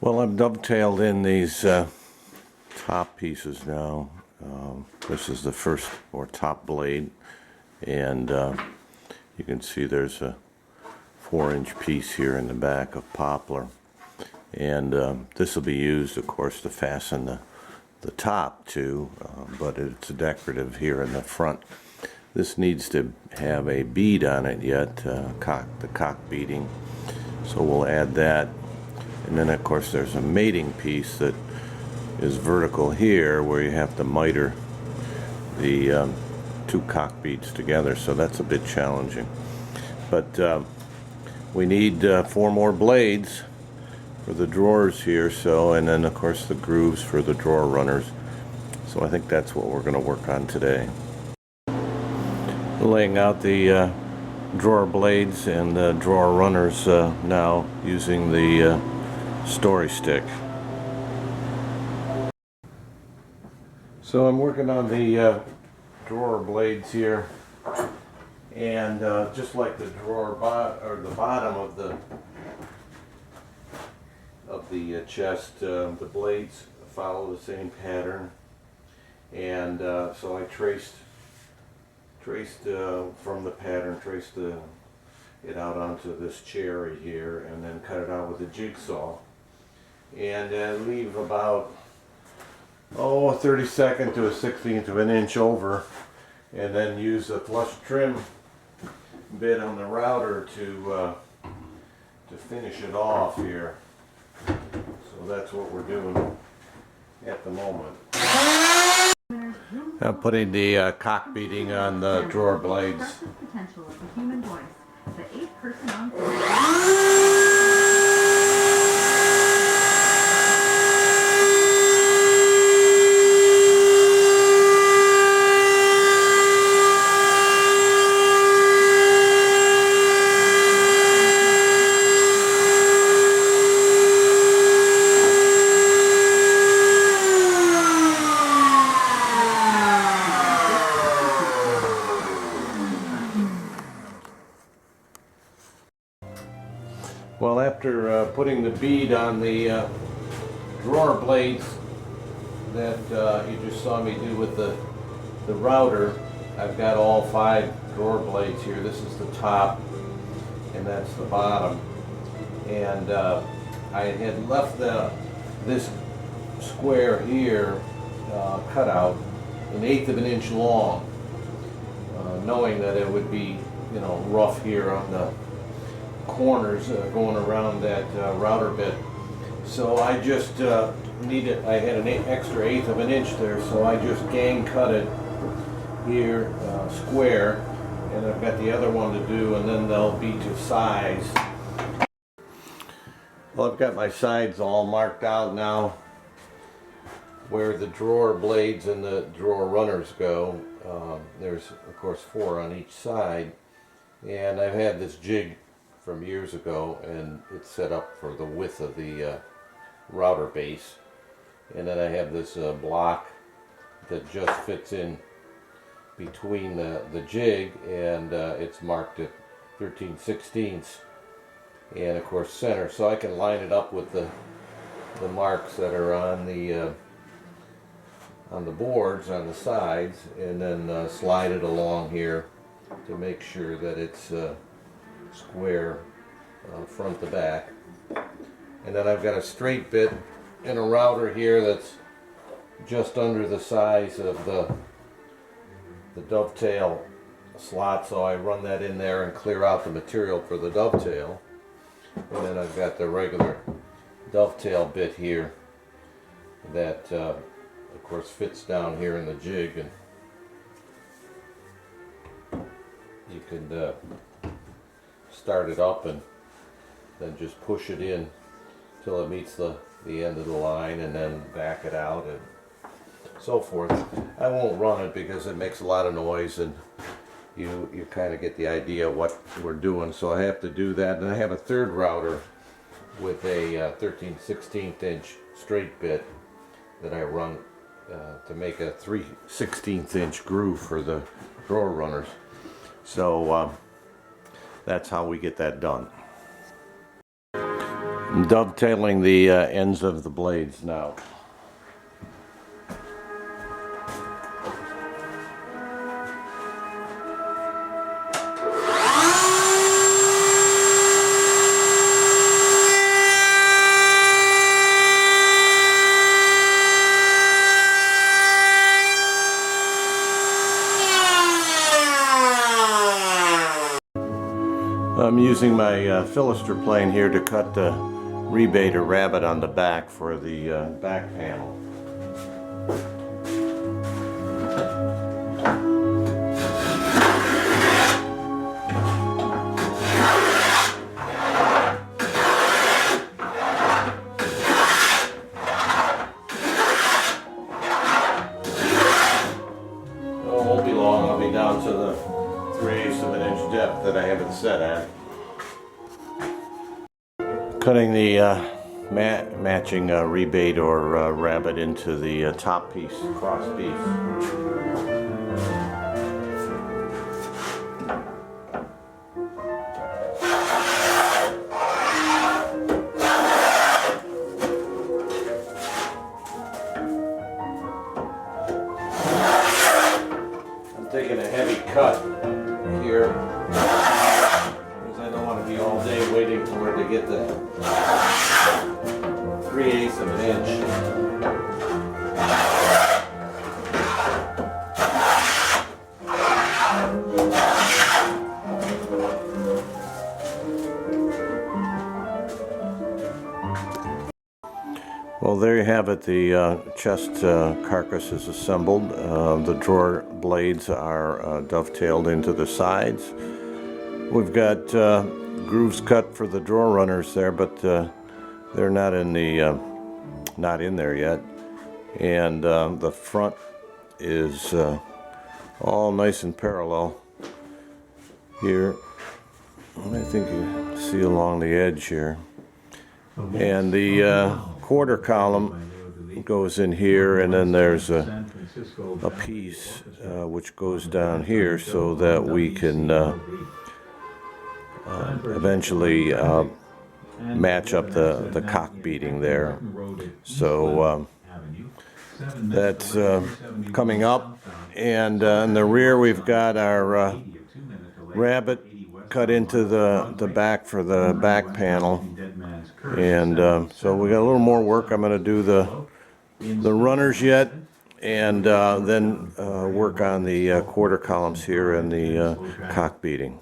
Well, I've dovetailed in these top pieces now. This is the first or top blade, and you can see there's a 4-inch piece here in the back of poplar, and this will be used, of course, to fasten the top to, but it's decorative here in the front. This needs to have a bead on it yet, the cock beading, so we'll add that. And then, of course, there's a mating piece that is vertical here where you have to miter the two cock beads together, so that's a bit challenging. But we need 4 more blades for the drawers here, so, and then of course the grooves for the drawer runners. So I think that's what we're going to work on today. Laying out the drawer blades and the drawer runners now using the story stick. So I'm working on the drawer blades here, and just like the drawer the bottom of the chest, the blades follow the same pattern, and so I traced from the pattern, traced it out onto this cherry here, and then cut it out with a jigsaw, and leave about a 32nd to a 16th of an inch over, and then use a flush trim bit on the router to finish it off here. So that's what we're doing at the moment. I'm putting the cock beading on the drawer blades. Potential of the human voice. The 8th person on Well, after putting the bead on the drawer blades that you just saw me do with the router, I've got all 5 drawer blades here. This is the top, and that's the bottom. And I had left this square here cut out 1/8 of an inch long, knowing that it would be, rough here on the corners going around that router bit. So I just I had an extra 1/8 of an inch there, so I just gang cut it here square, and I've got the other one to do, and then they'll be to size. Well, I've got my sides all marked out now where the drawer blades and the drawer runners go. There's of course 4 on each side, and I've had this jig from years ago, and it's set up for the width of the router base, and then I have this block that just fits in between the jig, and it's marked at 13/16, and of course center, so I can line it up with the marks that are on the boards on the sides, and then slide it along here to make sure that it's square front to back. And then I've got a straight bit in a router here that's just under the size of the dovetail slot, so I run that in there and clear out the material for the dovetail. And then I've got the regular dovetail bit here that of course fits down here in the jig, and you can start it up and then just push it in till it meets the end of the line, and then back it out and so forth. I won't run it because it makes a lot of noise, and you kind of get the idea of what we're doing, so I have to do that. And I have a third router with a 13/16 inch straight bit that I run to make a 3/16 inch groove for the drawer runners. So that's how we get that done. I'm dovetailing the ends of the blades now. I'm using my Philister plane here to cut the rebate or rabbet on the back for the back panel. It won't be long, I'll be down to the 3/8 of an inch depth that I have it set at. Cutting the matching rebate or rabbet into the top piece, cross piece. I'm taking a heavy cut here because I don't want to be all day waiting for it to get the 3/8 of an inch. Well, there you have it. The chest carcass is assembled. The drawer blades are dovetailed into the sides. We've got grooves cut for the drawer runners there, but they're not in there yet. And the front is all nice and parallel here. I think you see along the edge here. And the quarter column goes in here, and then there's a piece which goes down here so that we can eventually match up the cock beading there. So that's coming up, and in the rear we've got our rabbet cut into the back for the back panel, and so we got a little more work. I'm going to do the runners yet, and then work on the quarter columns here and the cock beading.